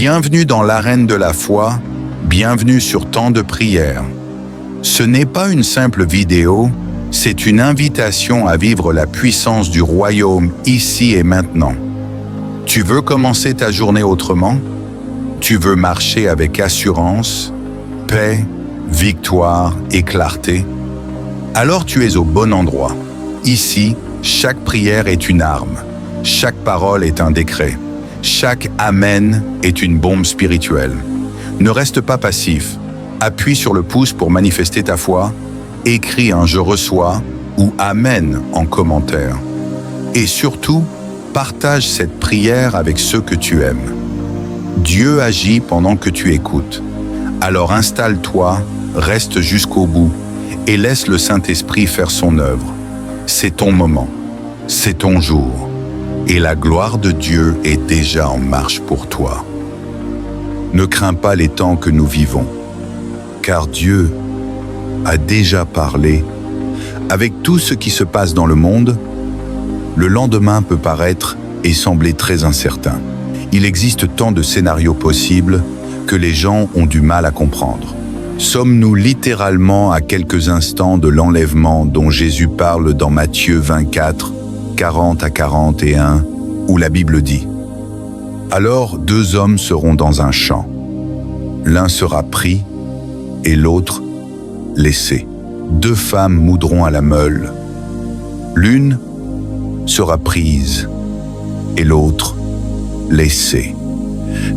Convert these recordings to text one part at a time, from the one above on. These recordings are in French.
Bienvenue dans l'arène de la foi, bienvenue sur Temps de prière. Ce n'est pas une simple vidéo, c'est une invitation à vivre la puissance du royaume ici et maintenant. Tu veux commencer ta journée autrement? Tu veux marcher avec assurance, paix, victoire et clarté? Alors tu es au bon endroit. Ici, chaque prière est une arme, chaque parole est un décret, chaque Amen est une bombe spirituelle. Ne reste pas passif, appuie sur le pouce pour manifester ta foi, écris un « Je reçois » ou « Amen » en commentaire. Et surtout, partage cette prière avec ceux que tu aimes. Dieu agit pendant que tu écoutes. Alors installe-toi, reste jusqu'au bout et laisse le Saint-Esprit faire son œuvre. C'est ton moment, c'est ton jour, et la gloire de Dieu est déjà en marche pour toi. Ne crains pas les temps que nous vivons, car Dieu a déjà parlé. Avec tout ce qui se passe dans le monde, le lendemain peut paraître et sembler très incertain. Il existe tant de scénarios possibles que les gens ont du mal à comprendre. Sommes-nous littéralement à quelques instants de l'enlèvement dont Jésus parle dans Matthieu 24, 40 à 41, où la Bible dit « Alors 2 hommes seront dans un champ. L'un sera pris et l'autre laissé. 2 femmes moudront à la meule. L'une sera prise et l'autre laissée.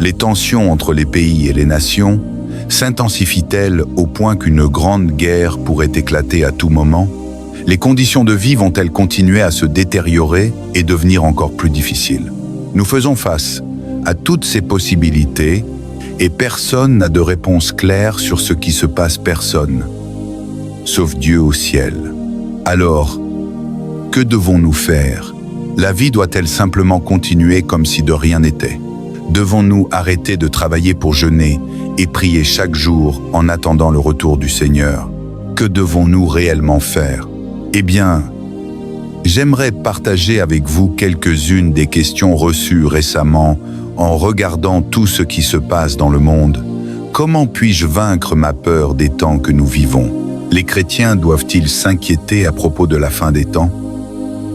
Les tensions entre les pays et les nations s'intensifient-elles au point qu'une grande guerre pourrait éclater à tout moment? Les conditions de vie vont-elles continuer à se détériorer et devenir encore plus difficiles? Nous faisons face à toutes ces possibilités et personne n'a de réponse claire sur ce qui se passe, personne, sauf Dieu au ciel. Alors, que devons-nous faire? La vie doit-elle simplement continuer comme si de rien n'était? Devons-nous arrêter de travailler pour jeûner et prier chaque jour en attendant le retour du Seigneur? Que devons-nous réellement faire? Eh bien, j'aimerais partager avec vous quelques-unes des questions reçues récemment en regardant tout ce qui se passe dans le monde. Comment puis-je vaincre ma peur des temps que nous vivons? Les chrétiens doivent-ils s'inquiéter à propos de la fin des temps?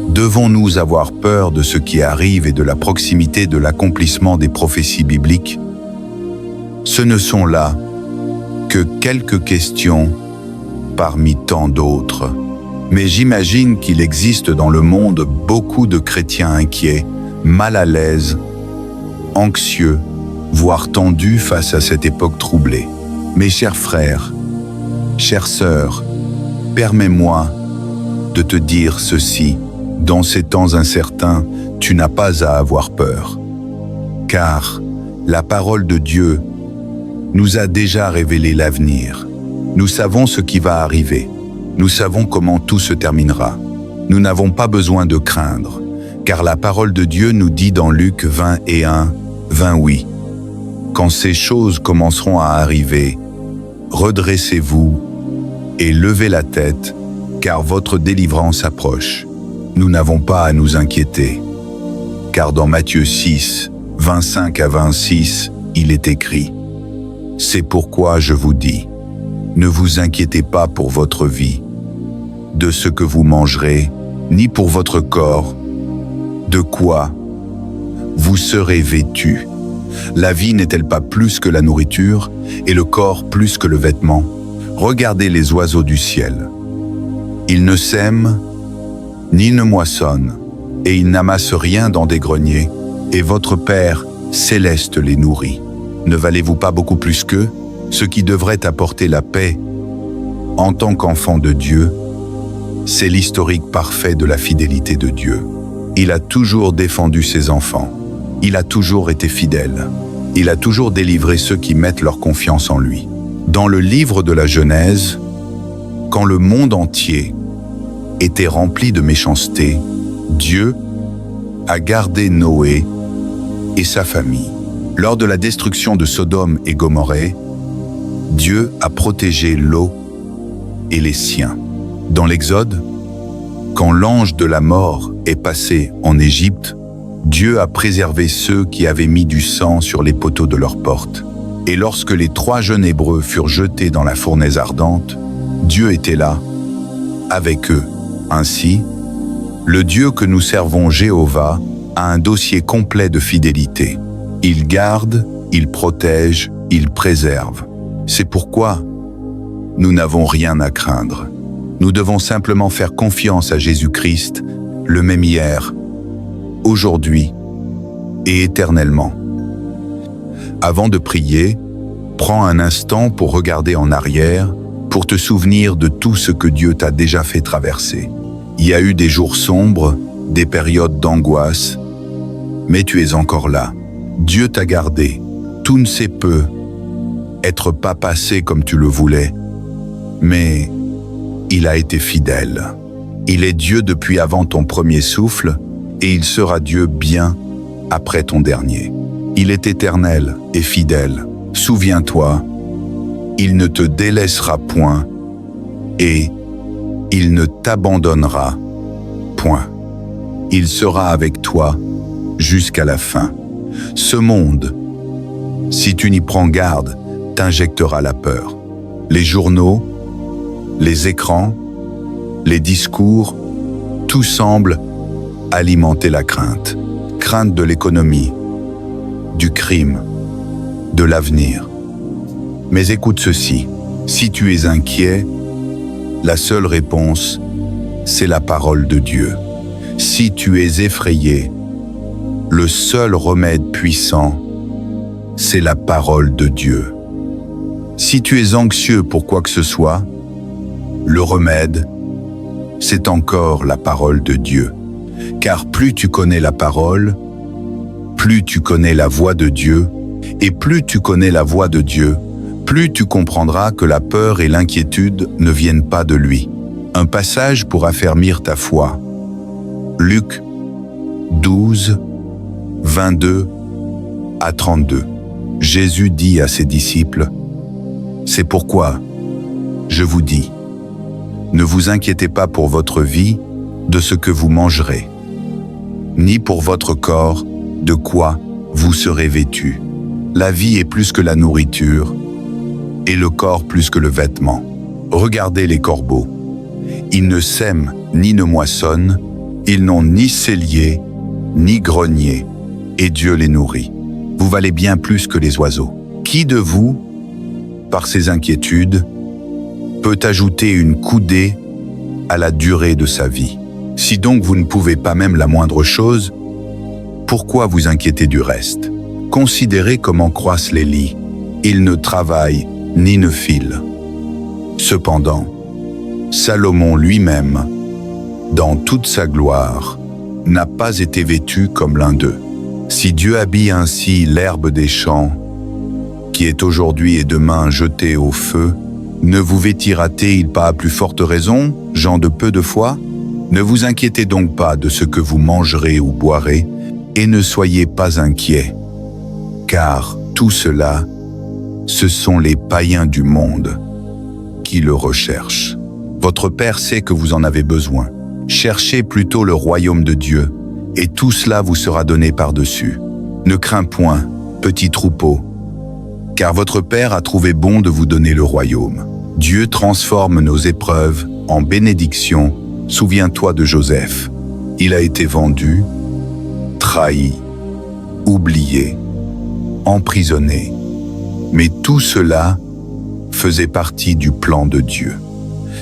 Devons-nous avoir peur de ce qui arrive et de la proximité de l'accomplissement des prophéties bibliques? Ce ne sont là que quelques questions parmi tant d'autres. Mais j'imagine qu'il existe dans le monde beaucoup de chrétiens inquiets, mal à l'aise, anxieux, voire tendus face à cette époque troublée. Mes chers frères, chères sœurs, permets-moi de te dire ceci. Dans ces temps incertains, tu n'as pas à avoir peur. Car la parole de Dieu nous a déjà révélé l'avenir. Nous savons ce qui va arriver. Nous savons comment tout se terminera. Nous n'avons pas besoin de craindre, car la parole de Dieu nous dit dans Luc 21, 28, « Quand ces choses commenceront à arriver, redressez-vous et levez la tête, car votre délivrance approche. » Nous n'avons pas à nous inquiéter, car dans Matthieu 6, 25 à 26, il est écrit « C'est pourquoi je vous dis, ne vous inquiétez pas pour votre vie, de ce que vous mangerez, ni pour votre corps, de quoi vous serez vêtus. La vie n'est-elle pas plus que la nourriture, et le corps plus que le vêtement? Regardez les oiseaux du ciel. Ils ne sèment, ni ne moissonnent, et ils n'amassent rien dans des greniers, et votre Père céleste les nourrit. Ne valez-vous pas beaucoup plus qu'eux, ce qui devrait apporter la paix? En tant qu'enfant de Dieu, c'est l'historique parfait de la fidélité de Dieu. Il a toujours défendu ses enfants. Il a toujours été fidèle. Il a toujours délivré ceux qui mettent leur confiance en lui. Dans le livre de la Genèse, quand le monde entier était rempli de méchanceté, Dieu a gardé Noé et sa famille. Lors de la destruction de Sodome et Gomorrhée, Dieu a protégé Lot et les siens. Dans l'Exode, quand l'ange de la mort est passé en Égypte, Dieu a préservé ceux qui avaient mis du sang sur les poteaux de leurs portes. Et lorsque les 3 jeunes Hébreux furent jetés dans la fournaise ardente, Dieu était là, avec eux. Ainsi, le Dieu que nous servons, Jéhovah, a un dossier complet de fidélité. Il garde, il protège, il préserve. C'est pourquoi nous n'avons rien à craindre. Nous devons simplement faire confiance à Jésus-Christ, le même hier, aujourd'hui et éternellement. Avant de prier, prends un instant pour regarder en arrière, pour te souvenir de tout ce que Dieu t'a déjà fait traverser. Il y a eu des jours sombres, des périodes d'angoisse, mais tu es encore là. Dieu t'a gardé. Tout ne sait peut être pas passé comme tu le voulais, mais il a été fidèle. Il est Dieu depuis avant ton premier souffle, et il sera Dieu bien après ton dernier. Il est éternel et fidèle. Souviens-toi, il ne te délaissera point et il ne t'abandonnera point. Il sera avec toi jusqu'à la fin. Ce monde, si tu n'y prends garde, t'injectera la peur. Les journaux, les écrans, les discours, tout semble alimenter la crainte. Crainte de l'économie, du crime, de l'avenir. Mais écoute ceci, si tu es inquiet, la seule réponse, c'est la parole de Dieu. Si tu es effrayé, le seul remède puissant, c'est la parole de Dieu. Si tu es anxieux pour quoi que ce soit, le remède, c'est encore la parole de Dieu. Car plus tu connais la parole, plus tu connais la voix de Dieu, et plus tu connais la voix de Dieu, plus tu comprendras que la peur et l'inquiétude ne viennent pas de lui. Un passage pour affermir ta foi. Luc 12, 22 à 32. Jésus dit à ses disciples, « C'est pourquoi je vous dis, ne vous inquiétez pas pour votre vie de ce que vous mangerez, ni pour votre corps de quoi vous serez vêtus. La vie est plus que la nourriture, et le corps plus que le vêtement. Regardez les corbeaux. Ils ne sèment ni ne moissonnent, ils n'ont ni cellier, ni grenier, et Dieu les nourrit. Vous valez bien plus que les oiseaux. Qui de vous, par ses inquiétudes, peut ajouter une coudée à la durée de sa vie? Si donc vous ne pouvez pas même la moindre chose, pourquoi vous inquiéter du reste? Considérez comment croissent les lys. Ils ne travaillent ni ne filent. Cependant, Salomon lui-même, dans toute sa gloire, n'a pas été vêtu comme l'un d'eux. Si Dieu habille ainsi l'herbe des champs, qui est aujourd'hui et demain jetée au feu, ne vous vêtira-t-il pas à plus forte raison, gens de peu de foi? Ne vous inquiétez donc pas de ce que vous mangerez ou boirez, et ne soyez pas inquiets, car tout cela, ce sont les païens du monde qui le recherchent. Votre Père sait que vous en avez besoin. Cherchez plutôt le royaume de Dieu, et tout cela vous sera donné par-dessus. Ne crains point, petit troupeau, car votre Père a trouvé bon de vous donner le royaume. Dieu transforme nos épreuves en bénédictions. Souviens-toi de Joseph. Il a été vendu, trahi, oublié, emprisonné. Mais tout cela faisait partie du plan de Dieu.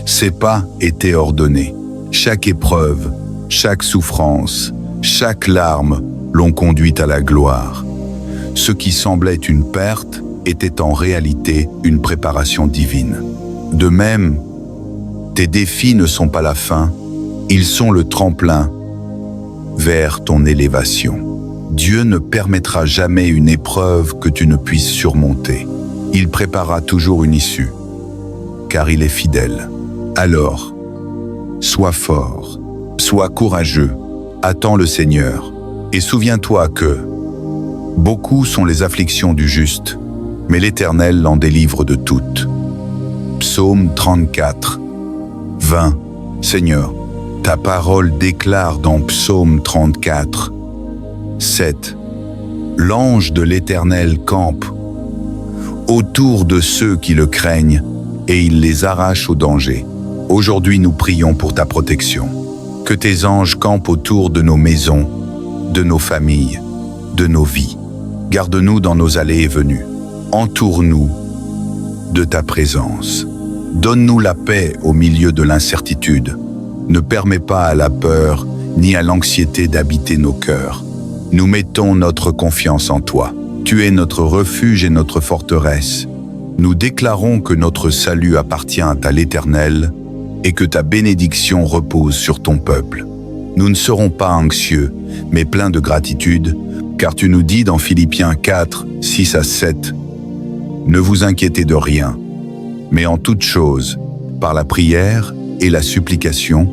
Ses pas étaient ordonnés. Chaque épreuve, chaque souffrance, chaque larme l'ont conduit à la gloire. Ce qui semblait une perte était en réalité une préparation divine. De même, tes défis ne sont pas la fin, ils sont le tremplin vers ton élévation. Dieu ne permettra jamais une épreuve que tu ne puisses surmonter. Il préparera toujours une issue, car il est fidèle. Alors, sois fort, sois courageux, attends le Seigneur, et souviens-toi que beaucoup sont les afflictions du juste, mais l'Éternel l'en délivre de toutes. Psaume 34, 20. Seigneur, ta parole déclare dans Psaume 34, 7. L'ange de l'Éternel campe autour de ceux qui le craignent et il les arrache au danger. Aujourd'hui, nous prions pour ta protection. Que tes anges campent autour de nos maisons, de nos familles, de nos vies. Garde-nous dans nos allées et venues. Entoure-nous de ta présence. Donne-nous la paix au milieu de l'incertitude. Ne permets pas à la peur ni à l'anxiété d'habiter nos cœurs. Nous mettons notre confiance en toi. Tu es notre refuge et notre forteresse. Nous déclarons que notre salut appartient à l'Éternel et que ta bénédiction repose sur ton peuple. Nous ne serons pas anxieux, mais pleins de gratitude, car tu nous dis dans Philippiens 4, 6 à 7, « Ne vous inquiétez de rien, mais en toute chose, par la prière et la supplication,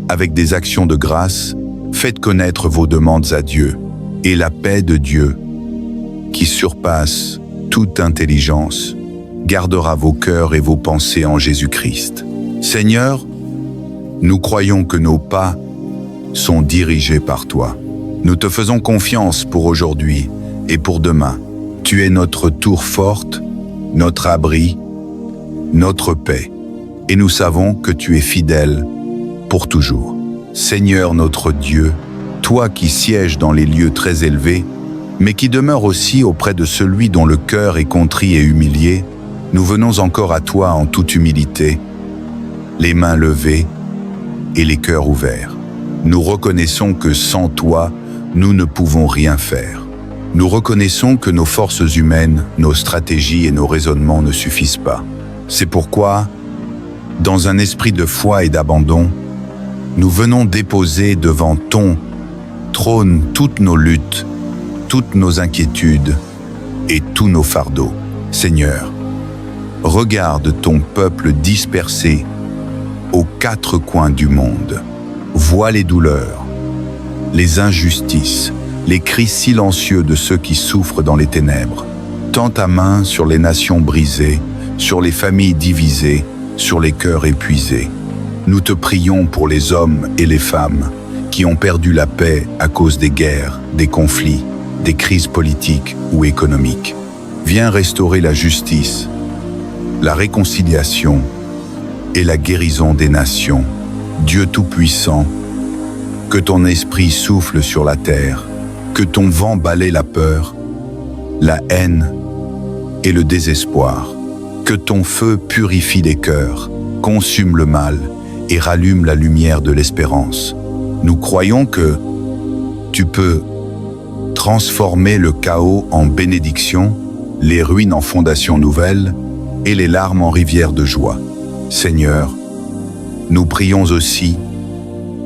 avec des actions de grâce, faites connaître vos demandes à Dieu, et la paix de Dieu, qui surpasse toute intelligence, gardera vos cœurs et vos pensées en Jésus-Christ. Seigneur, nous croyons que nos pas sont dirigés par toi. Nous te faisons confiance pour aujourd'hui et pour demain. Tu es notre tour forte, notre abri, notre paix, et nous savons que tu es fidèle pour toujours. Seigneur notre Dieu, toi qui sièges dans les lieux très élevés, mais qui demeures aussi auprès de celui dont le cœur est contrit et humilié, nous venons encore à toi en toute humilité, les mains levées et les cœurs ouverts. Nous reconnaissons que sans toi, nous ne pouvons rien faire. Nous reconnaissons que nos forces humaines, nos stratégies et nos raisonnements ne suffisent pas. C'est pourquoi, dans un esprit de foi et d'abandon, nous venons déposer devant ton trône toutes nos luttes, toutes nos inquiétudes et tous nos fardeaux. Seigneur, regarde ton peuple dispersé aux quatre coins du monde. Vois les douleurs, les injustices, les cris silencieux de ceux qui souffrent dans les ténèbres. Tends ta main sur les nations brisées, sur les familles divisées, sur les cœurs épuisés. Nous te prions pour les hommes et les femmes qui ont perdu la paix à cause des guerres, des conflits, des crises politiques ou économiques. Viens restaurer la justice, la réconciliation et la guérison des nations. Dieu Tout-Puissant, que ton esprit souffle sur la terre, que ton vent balaie la peur, la haine et le désespoir, que ton feu purifie les cœurs, consume le mal et rallume la lumière de l'espérance. Nous croyons que tu peux transformer le chaos en bénédiction, les ruines en fondations nouvelles et les larmes en rivières de joie. Seigneur, nous prions aussi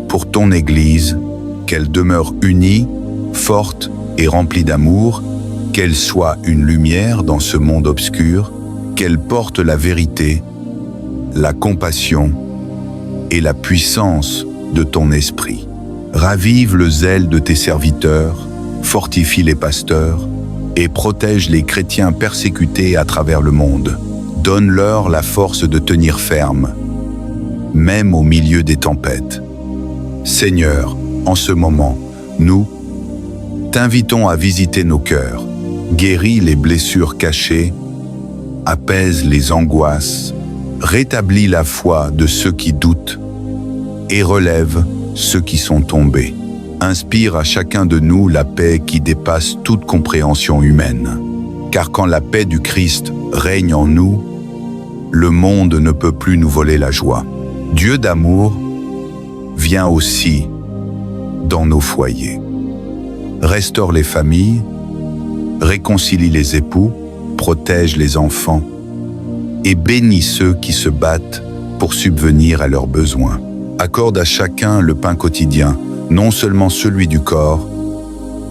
pour ton Église, qu'elle demeure unie, forte et remplie d'amour, qu'elle soit une lumière dans ce monde obscur, qu'elle porte la vérité, la compassion et la puissance de ton esprit. Ravive le zèle de tes serviteurs, fortifie les pasteurs et protège les chrétiens persécutés à travers le monde. Donne-leur la force de tenir ferme, même au milieu des tempêtes. Seigneur, en ce moment, nous t'invitons à visiter nos cœurs, guéris les blessures cachées, apaise les angoisses, rétablis la foi de ceux qui doutent et relève ceux qui sont tombés. Inspire à chacun de nous la paix qui dépasse toute compréhension humaine. Car quand la paix du Christ règne en nous, le monde ne peut plus nous voler la joie. Dieu d'amour, viens aussi dans nos foyers. Restaure les familles, réconcilie les époux, protège les enfants et bénis ceux qui se battent pour subvenir à leurs besoins. Accorde à chacun le pain quotidien, non seulement celui du corps,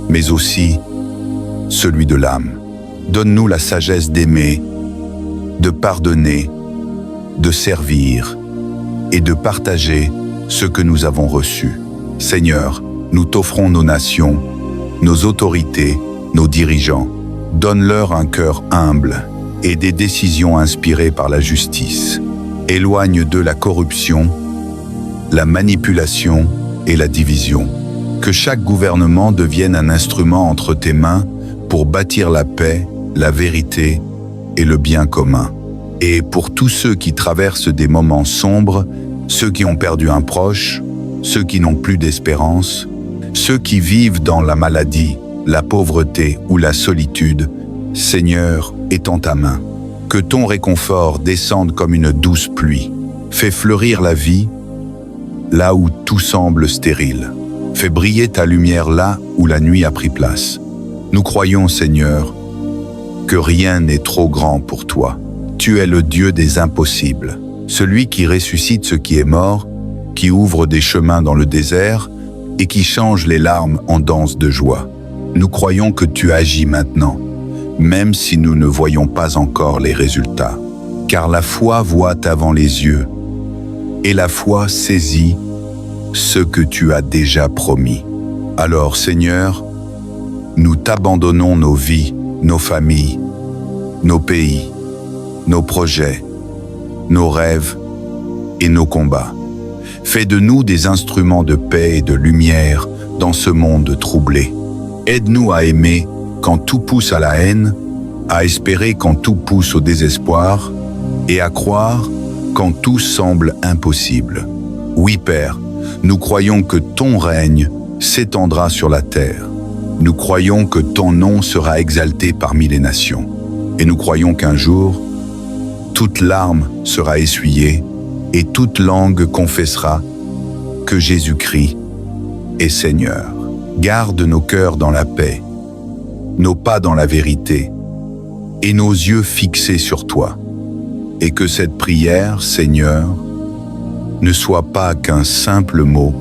mais aussi celui de l'âme. Donne-nous la sagesse d'aimer, de pardonner, de servir et de partager ce que nous avons reçu. Seigneur, nous t'offrons nos nations, nos autorités, nos dirigeants. Donne-leur un cœur humble et des décisions inspirées par la justice. Éloigne d'eux la corruption, la manipulation et la division. Que chaque gouvernement devienne un instrument entre tes mains pour bâtir la paix, la vérité et le bien commun. Et pour tous ceux qui traversent des moments sombres, ceux qui ont perdu un proche, ceux qui n'ont plus d'espérance, ceux qui vivent dans la maladie, la pauvreté ou la solitude, Seigneur, étends ta main. Que ton réconfort descende comme une douce pluie. Fais fleurir la vie là où tout semble stérile. Fais briller ta lumière là où la nuit a pris place. Nous croyons, Seigneur, que rien n'est trop grand pour toi. Tu es le Dieu des impossibles, celui qui ressuscite ce qui est mort, qui ouvre des chemins dans le désert et qui change les larmes en danse de joie. Nous croyons que tu agis maintenant, même si nous ne voyons pas encore les résultats. Car la foi voit avant les yeux, et la foi saisit ce que tu as déjà promis. Alors, Seigneur, nous t'abandonnons nos vies, nos familles, nos pays, nos projets, nos rêves et nos combats. Fais de nous des instruments de paix et de lumière dans ce monde troublé. Aide-nous à aimer quand tout pousse à la haine, à espérer quand tout pousse au désespoir, et à croire quand tout semble impossible. Oui, Père, nous croyons que ton règne s'étendra sur la terre. Nous croyons que ton nom sera exalté parmi les nations. Et nous croyons qu'un jour, toute larme sera essuyée et toute langue confessera que Jésus-Christ est Seigneur. Garde nos cœurs dans la paix, nos pas dans la vérité et nos yeux fixés sur toi. Et que cette prière, Seigneur, ne soit pas qu'un simple mot,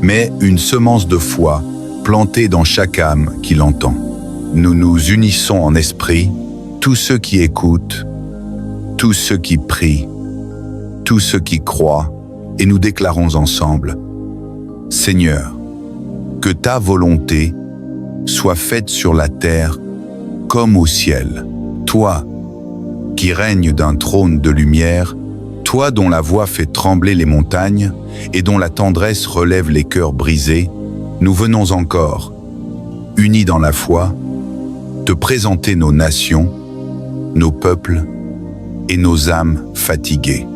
mais une semence de foi plantée dans chaque âme qui l'entend. Nous nous unissons en esprit, tous ceux qui écoutent, tous ceux qui prient, tous ceux qui croient, et nous déclarons ensemble, Seigneur, que ta volonté soit faite sur la terre comme au ciel. Toi, qui règnes d'un trône de lumière, toi dont la voix fait trembler les montagnes et dont la tendresse relève les cœurs brisés, nous venons encore, unis dans la foi, te présenter nos nations, nos peuples et nos âmes fatiguées.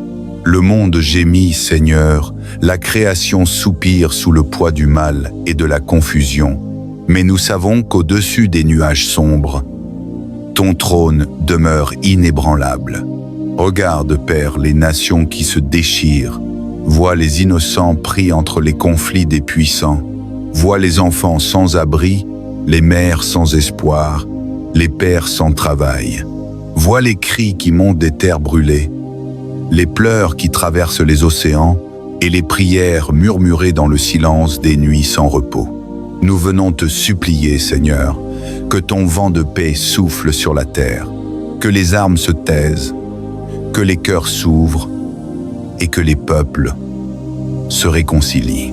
Le monde gémit, Seigneur, la création soupire sous le poids du mal et de la confusion, mais nous savons qu'au-dessus des nuages sombres, ton trône demeure inébranlable. Regarde, Père, les nations qui se déchirent, vois les innocents pris entre les conflits des puissants, vois les enfants sans abri, les mères sans espoir, les pères sans travail. Vois les cris qui montent des terres brûlées, les pleurs qui traversent les océans et les prières murmurées dans le silence des nuits sans repos. Nous venons te supplier, Seigneur, que ton vent de paix souffle sur la terre, que les armes se taisent, que les cœurs s'ouvrent et que les peuples se réconcilient.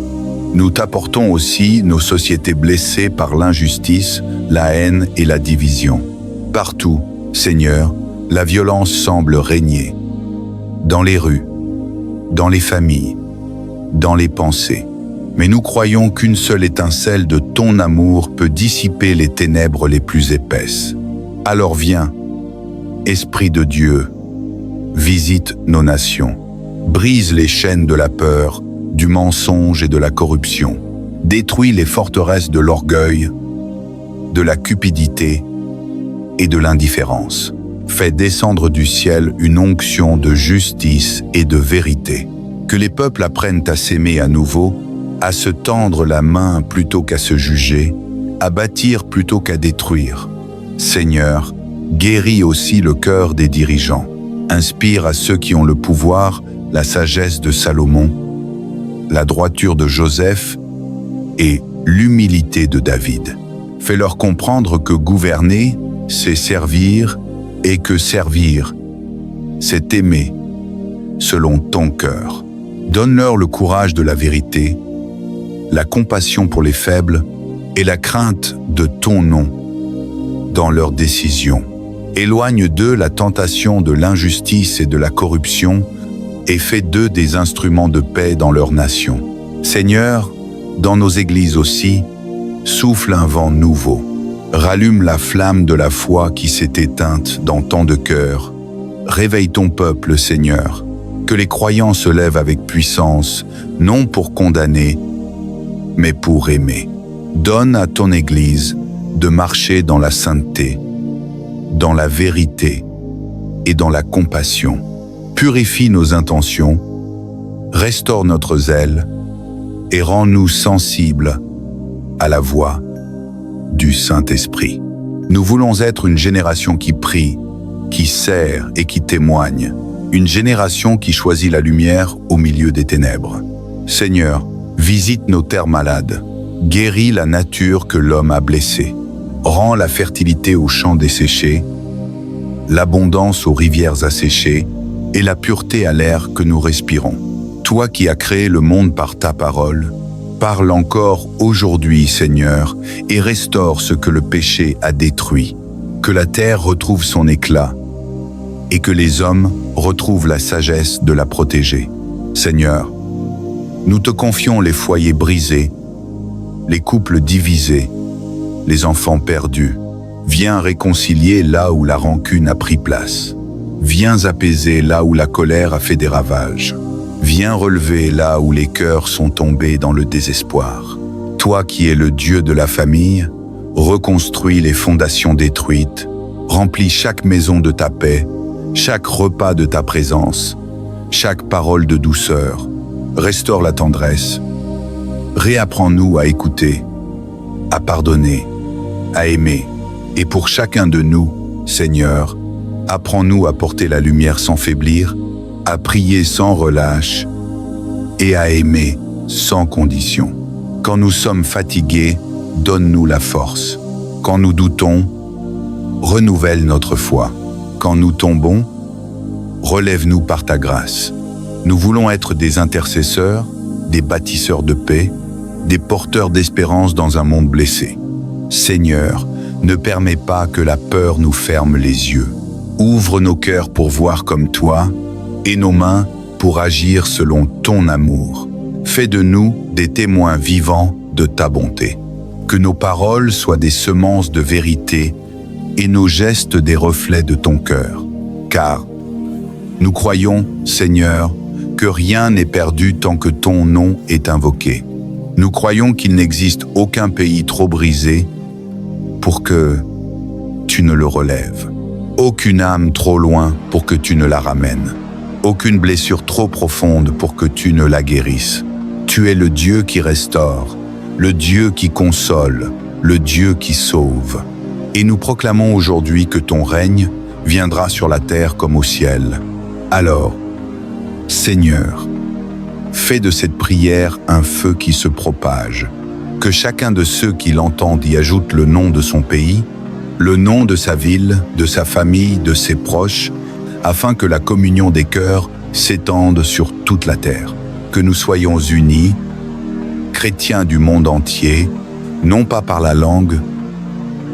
Nous t'apportons aussi nos sociétés blessées par l'injustice, la haine et la division. Partout, Seigneur, la violence semble régner. Dans les rues, dans les familles, dans les pensées. Mais nous croyons qu'une seule étincelle de ton amour peut dissiper les ténèbres les plus épaisses. Alors viens, Esprit de Dieu, visite nos nations, brise les chaînes de la peur, du mensonge et de la corruption, détruis les forteresses de l'orgueil, de la cupidité et de l'indifférence. Fais descendre du ciel une onction de justice et de vérité. Que les peuples apprennent à s'aimer à nouveau, à se tendre la main plutôt qu'à se juger, à bâtir plutôt qu'à détruire. Seigneur, guéris aussi le cœur des dirigeants. Inspire à ceux qui ont le pouvoir la sagesse de Salomon, la droiture de Joseph et l'humilité de David. Fais-leur comprendre que gouverner, c'est servir, et que servir, c'est aimer selon ton cœur. Donne-leur le courage de la vérité, la compassion pour les faibles et la crainte de ton nom dans leurs décisions. Éloigne d'eux la tentation de l'injustice et de la corruption et fais d'eux des instruments de paix dans leur nation. Seigneur, dans nos églises aussi, Souffle un vent nouveau. Rallume la flamme de la foi qui s'est éteinte dans tant de cœurs. Réveille ton peuple, Seigneur. Que les croyants se lèvent avec puissance, non pour condamner, mais pour aimer. Donne à ton Église de marcher dans la sainteté, dans la vérité et dans la compassion. Purifie nos intentions, restaure notre zèle et rends-nous sensibles à la voix du Saint-Esprit. Nous voulons être une génération qui prie, qui sert et qui témoigne. Une génération qui choisit la lumière au milieu des ténèbres. Seigneur, visite nos terres malades. Guéris la nature que l'homme a blessée. Rends la fertilité aux champs desséchés, l'abondance aux rivières asséchées et la pureté à l'air que nous respirons. Toi qui as créé le monde par ta parole, parle encore aujourd'hui, Seigneur, et restaure ce que le péché a détruit. Que la terre retrouve son éclat et que les hommes retrouvent la sagesse de la protéger. Seigneur, nous te confions les foyers brisés, les couples divisés, les enfants perdus. Viens réconcilier là où la rancune a pris place. Viens apaiser là où la colère a fait des ravages. Viens relever là où les cœurs sont tombés dans le désespoir. Toi qui es le Dieu de la famille, reconstruis les fondations détruites, remplis chaque maison de ta paix, chaque repas de ta présence, chaque parole de douceur. Restaure la tendresse. Réapprends-nous à écouter, à pardonner, à aimer. Et pour chacun de nous, Seigneur, apprends-nous à porter la lumière sans faiblir, à prier sans relâche et à aimer sans condition. Quand nous sommes fatigués, donne-nous la force. Quand nous doutons, renouvelle notre foi. Quand nous tombons, relève-nous par ta grâce. Nous voulons être des intercesseurs, des bâtisseurs de paix, des porteurs d'espérance dans un monde blessé. Seigneur, ne permets pas que la peur nous ferme les yeux. Ouvre nos cœurs pour voir comme toi et nos mains pour agir selon ton amour. Fais de nous des témoins vivants de ta bonté. Que nos paroles soient des semences de vérité et nos gestes des reflets de ton cœur. Car nous croyons, Seigneur, que rien n'est perdu tant que ton nom est invoqué. Nous croyons qu'il n'existe aucun pays trop brisé pour que tu ne le relèves. Aucune âme trop loin pour que tu ne la ramènes. Aucune blessure trop profonde pour que tu ne la guérisses. Tu es le Dieu qui restaure, le Dieu qui console, le Dieu qui sauve. Et nous proclamons aujourd'hui que ton règne viendra sur la terre comme au ciel. Alors, Seigneur, fais de cette prière un feu qui se propage. Que chacun de ceux qui l'entendent y ajoute le nom de son pays, le nom de sa ville, de sa famille, de ses proches, afin que la communion des cœurs s'étende sur toute la terre. Que nous soyons unis, chrétiens du monde entier, non pas par la langue,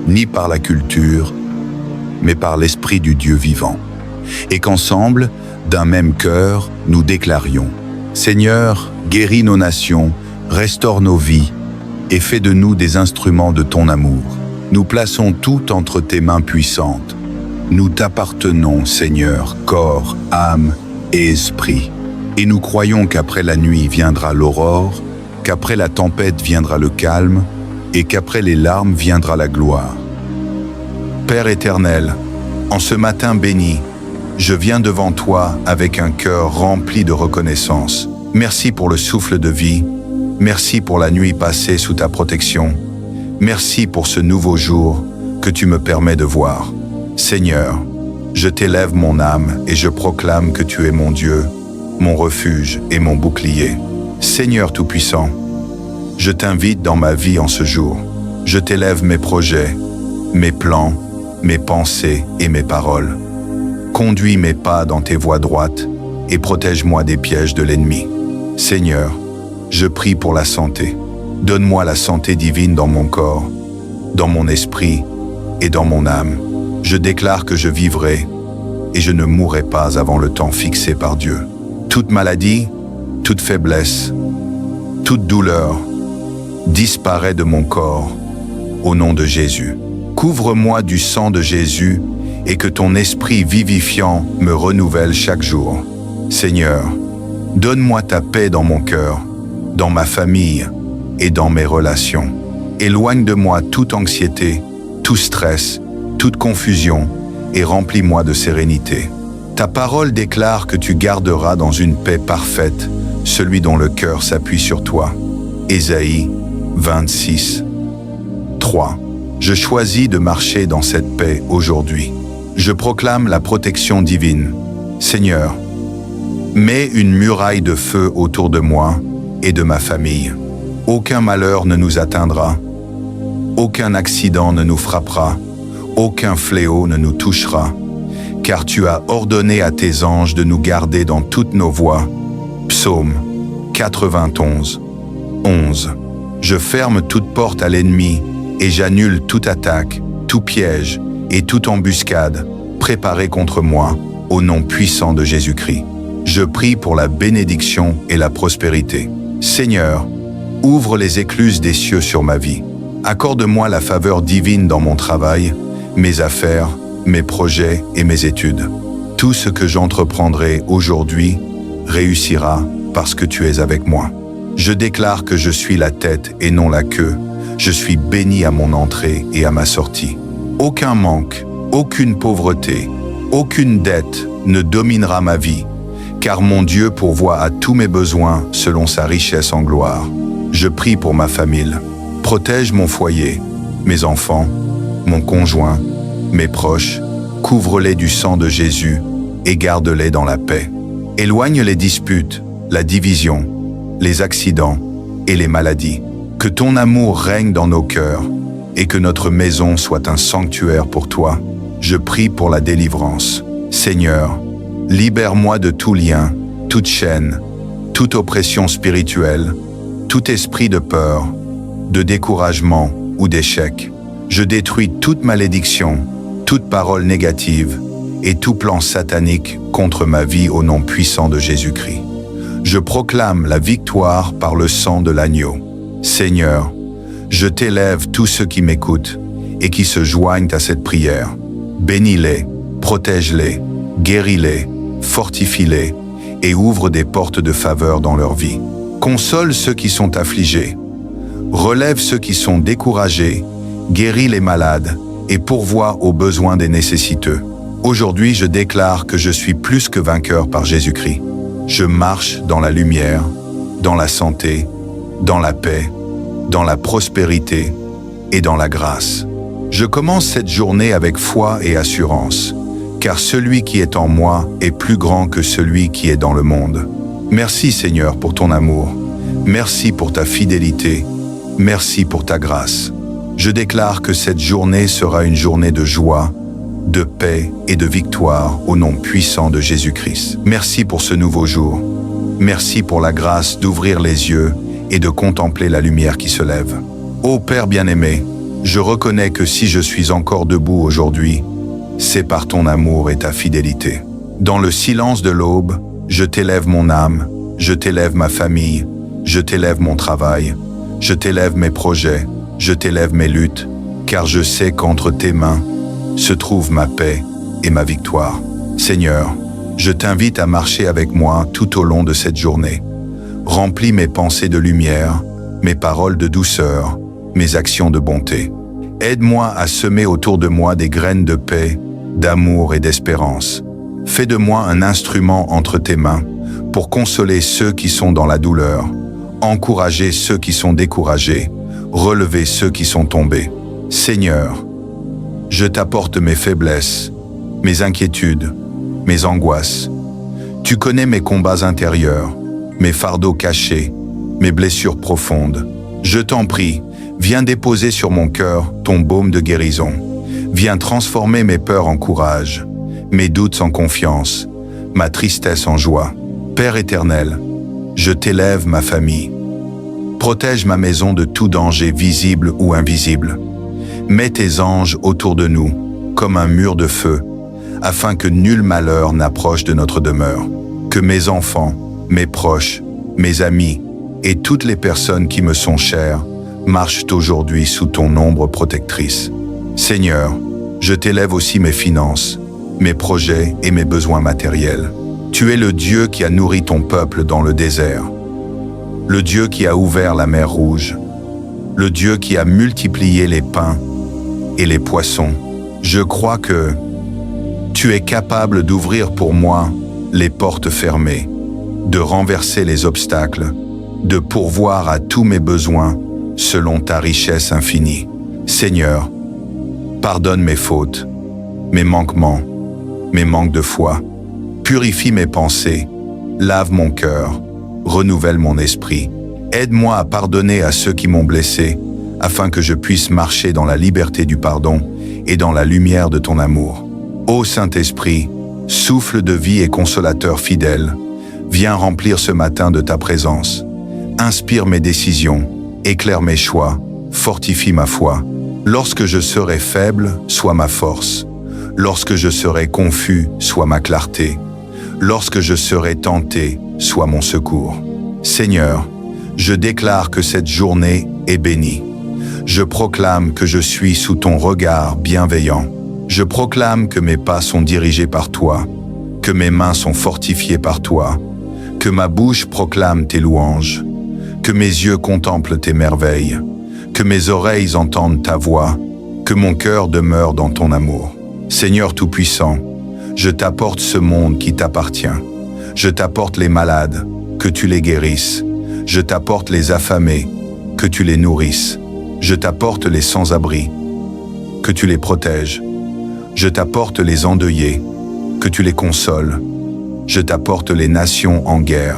ni par la culture, mais par l'Esprit du Dieu vivant. Et qu'ensemble, d'un même cœur, nous déclarions: Seigneur, guéris nos nations, restaure nos vies, et fais de nous des instruments de ton amour. Nous plaçons tout entre tes mains puissantes. Nous t'appartenons, Seigneur, corps, âme et esprit. Et nous croyons qu'après la nuit viendra l'aurore, qu'après la tempête viendra le calme, et qu'après les larmes viendra la gloire. Père éternel, en ce matin béni, je viens devant toi avec un cœur rempli de reconnaissance. Merci pour le souffle de vie. Merci pour la nuit passée sous ta protection. Merci pour ce nouveau jour que tu me permets de voir. Seigneur, je t'élève mon âme et je proclame que tu es mon Dieu, mon refuge et mon bouclier. Seigneur Tout-Puissant, je t'invite dans ma vie en ce jour. Je t'élève mes projets, mes plans, mes pensées et mes paroles. Conduis mes pas dans tes voies droites et protège-moi des pièges de l'ennemi. Seigneur, je prie pour la santé. Donne-moi la santé divine dans mon corps, dans mon esprit et dans mon âme. Je déclare que je vivrai et je ne mourrai pas avant le temps fixé par Dieu. Toute maladie, toute faiblesse, toute douleur disparaît de mon corps, au nom de Jésus. Couvre-moi du sang de Jésus et que ton esprit vivifiant me renouvelle chaque jour. Seigneur, donne-moi ta paix dans mon cœur, dans ma famille et dans mes relations. Éloigne de moi toute anxiété, tout stress, toute confusion et remplis-moi de sérénité. Ta parole déclare que tu garderas dans une paix parfaite celui dont le cœur s'appuie sur toi. Ésaïe 26, 3. Je choisis de marcher dans cette paix aujourd'hui. Je proclame la protection divine. Seigneur, mets une muraille de feu autour de moi et de ma famille. Aucun malheur ne nous atteindra. Aucun accident ne nous frappera. Aucun fléau ne nous touchera. Car tu as ordonné à tes anges de nous garder dans toutes nos voies. Psaume 91, 11. Je ferme toute porte à l'ennemi et j'annule toute attaque, tout piège et toute embuscade préparée contre moi au nom puissant de Jésus-Christ. Je prie pour la bénédiction et la prospérité. Seigneur, ouvre les écluses des cieux sur ma vie. Accorde-moi la faveur divine dans mon travail, mes affaires, mes projets et mes études. Tout ce que j'entreprendrai aujourd'hui réussira parce que tu es avec moi. Je déclare que je suis la tête et non la queue. Je suis béni à mon entrée et à ma sortie. Aucun manque, aucune pauvreté, aucune dette ne dominera ma vie, car mon Dieu pourvoit à tous mes besoins selon sa richesse en gloire. Je prie pour ma famille. Protège mon foyer, mes enfants, mon conjoint, mes proches, couvre-les du sang de Jésus et garde-les dans la paix. Éloigne les disputes, la division, les accidents et les maladies. Que ton amour règne dans nos cœurs et que notre maison soit un sanctuaire pour toi. Je prie pour la délivrance. Seigneur, libère-moi de tout lien, toute chaîne, toute oppression spirituelle, tout esprit de peur, de découragement ou d'échec. Je détruis toute malédiction, toute parole négative et tout plan satanique contre ma vie au nom puissant de Jésus-Christ. Je proclame la victoire par le sang de l'agneau. Seigneur, je t'élève tous ceux qui m'écoutent et qui se joignent à cette prière. Bénis-les, protège-les, guéris-les, fortifie-les et ouvre des portes de faveur dans leur vie. Console ceux qui sont affligés, relève ceux qui sont découragés, guéris les malades et pourvois aux besoins des nécessiteux. Aujourd'hui, je déclare que je suis plus que vainqueur par Jésus-Christ. Je marche dans la lumière, dans la santé, dans la paix, dans la prospérité et dans la grâce. Je commence cette journée avec foi et assurance, car celui qui est en moi est plus grand que celui qui est dans le monde. Merci Seigneur pour ton amour, merci pour ta fidélité, merci pour ta grâce. Je déclare que cette journée sera une journée de joie, de paix et de victoire au nom puissant de Jésus-Christ. Merci pour ce nouveau jour. Merci pour la grâce d'ouvrir les yeux et de contempler la lumière qui se lève. Ô Père bien-aimé, je reconnais que si je suis encore debout aujourd'hui, c'est par ton amour et ta fidélité. Dans le silence de l'aube, je t'élève mon âme, je t'élève ma famille, je t'élève mon travail, je t'élève mes projets, je t'élève mes luttes, car je sais qu'entre tes mains se trouve ma paix et ma victoire. Seigneur, je t'invite à marcher avec moi tout au long de cette journée. Remplis mes pensées de lumière, mes paroles de douceur, mes actions de bonté. Aide-moi à semer autour de moi des graines de paix, d'amour et d'espérance. Fais de moi un instrument entre tes mains pour consoler ceux qui sont dans la douleur, encourager ceux qui sont découragés, relever ceux qui sont tombés. Seigneur, je t'apporte mes faiblesses, mes inquiétudes, mes angoisses. Tu connais mes combats intérieurs, mes fardeaux cachés, mes blessures profondes. Je t'en prie, viens déposer sur mon cœur ton baume de guérison. Viens transformer mes peurs en courage, mes doutes en confiance, ma tristesse en joie. Père éternel, je t'élève ma famille. Protège ma maison de tout danger visible ou invisible. Mets tes anges autour de nous, comme un mur de feu, afin que nul malheur n'approche de notre demeure. Que mes enfants, mes proches, mes amis et toutes les personnes qui me sont chères marchent aujourd'hui sous ton ombre protectrice. Seigneur, je t'élève aussi mes finances, mes projets et mes besoins matériels. Tu es le Dieu qui a nourri ton peuple dans le désert, le Dieu qui a ouvert la mer Rouge, le Dieu qui a multiplié les pains et les poissons. Je crois que tu es capable d'ouvrir pour moi les portes fermées, de renverser les obstacles, de pourvoir à tous mes besoins selon ta richesse infinie. Seigneur, pardonne mes fautes, mes manquements, mes manques de foi. Purifie mes pensées, lave mon cœur, renouvelle mon esprit. Aide-moi à pardonner à ceux qui m'ont blessé, afin que je puisse marcher dans la liberté du pardon et dans la lumière de ton amour. Ô Saint-Esprit, souffle de vie et consolateur fidèle, viens remplir ce matin de ta présence. Inspire mes décisions, éclaire mes choix, fortifie ma foi. Lorsque je serai faible, sois ma force. Lorsque je serai confus, sois ma clarté. Lorsque je serai tenté, sois mon secours. Seigneur, je déclare que cette journée est bénie. Je proclame que je suis sous ton regard bienveillant. Je proclame que mes pas sont dirigés par toi, que mes mains sont fortifiées par toi, que ma bouche proclame tes louanges, que mes yeux contemplent tes merveilles, que mes oreilles entendent ta voix, que mon cœur demeure dans ton amour. Seigneur Tout-Puissant, je t'apporte ce monde qui t'appartient. Je t'apporte les malades, que tu les guérisses. Je t'apporte les affamés, que tu les nourrisses. Je t'apporte les sans-abri, que tu les protèges. Je t'apporte les endeuillés, que tu les consoles. Je t'apporte les nations en guerre,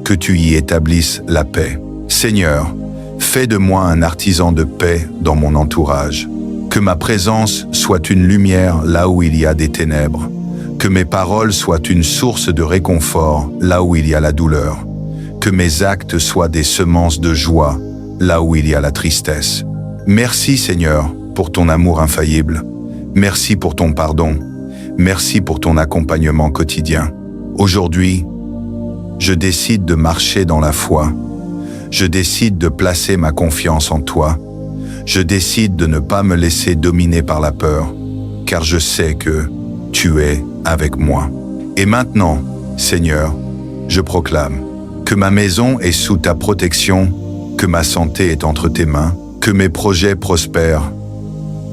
que tu y établisses la paix. Seigneur, fais de moi un artisan de paix dans mon entourage. Que ma présence soit une lumière là où il y a des ténèbres. Que mes paroles soient une source de réconfort là où il y a la douleur. Que mes actes soient des semences de joie là où il y a la tristesse. Merci Seigneur pour ton amour infaillible. Merci pour ton pardon. Merci pour ton accompagnement quotidien. Aujourd'hui, je décide de marcher dans la foi. Je décide de placer ma confiance en toi. Je décide de ne pas me laisser dominer par la peur, car je sais que tu es avec moi. Et maintenant, Seigneur, je proclame que ma maison est sous ta protection, que ma santé est entre tes mains, que mes projets prospèrent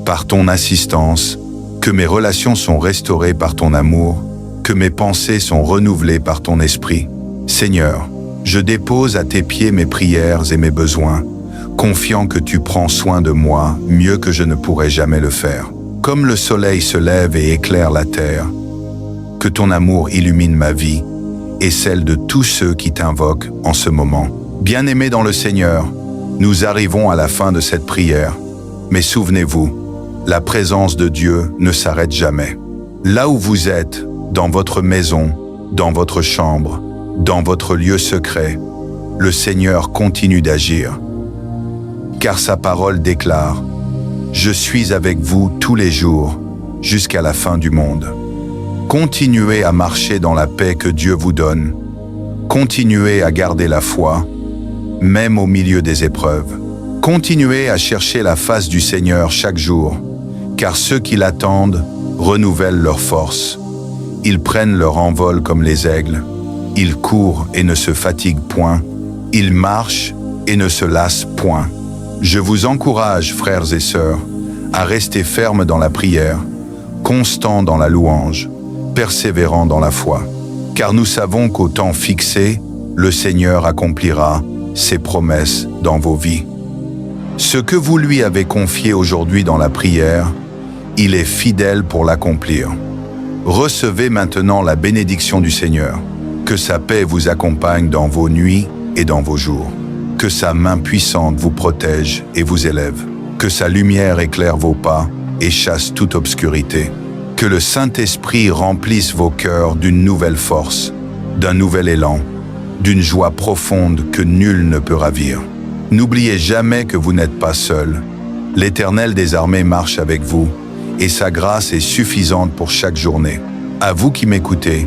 par ton assistance, que mes relations sont restaurées par ton amour, que mes pensées sont renouvelées par ton esprit. Seigneur, je dépose à tes pieds mes prières et mes besoins, confiant que tu prends soin de moi mieux que je ne pourrais jamais le faire. Comme le soleil se lève et éclaire la terre, que ton amour illumine ma vie et celle de tous ceux qui t'invoquent en ce moment. Bien-aimés dans le Seigneur, nous arrivons à la fin de cette prière, mais souvenez-vous, la présence de Dieu ne s'arrête jamais. Là où vous êtes, dans votre maison, dans votre chambre, dans votre lieu secret, le Seigneur continue d'agir. Car sa parole déclare « Je suis avec vous tous les jours, jusqu'à la fin du monde ». Continuez à marcher dans la paix que Dieu vous donne. Continuez à garder la foi, même au milieu des épreuves. Continuez à chercher la face du Seigneur chaque jour, car ceux qui l'attendent renouvellent leur force. Ils prennent leur envol comme les aigles. Ils courent et ne se fatiguent point. Ils marchent et ne se lassent point. Je vous encourage, frères et sœurs, à rester fermes dans la prière, constants dans la louange, persévérants dans la foi. Car nous savons qu'au temps fixé, le Seigneur accomplira ses promesses dans vos vies. Ce que vous lui avez confié aujourd'hui dans la prière, il est fidèle pour l'accomplir. Recevez maintenant la bénédiction du Seigneur. Que sa paix vous accompagne dans vos nuits et dans vos jours. Que sa main puissante vous protège et vous élève. Que sa lumière éclaire vos pas et chasse toute obscurité. Que le Saint-Esprit remplisse vos cœurs d'une nouvelle force, d'un nouvel élan, d'une joie profonde que nul ne peut ravir. N'oubliez jamais que vous n'êtes pas seul. L'Éternel des armées marche avec vous, et sa grâce est suffisante pour chaque journée. À vous qui m'écoutez,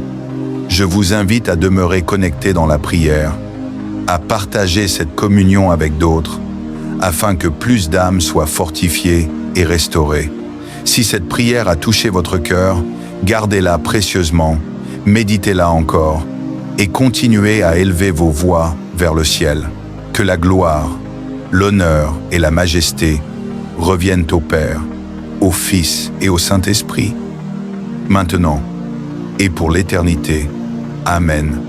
je vous invite à demeurer connecté dans la prière, à partager cette communion avec d'autres, afin que plus d'âmes soient fortifiées et restaurées. Si cette prière a touché votre cœur, gardez-la précieusement, méditez-la encore et continuez à élever vos voix vers le ciel. Que la gloire, l'honneur et la majesté reviennent au Père, au Fils et au Saint-Esprit, maintenant et pour l'éternité. Amen.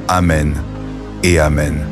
Amen et Amen.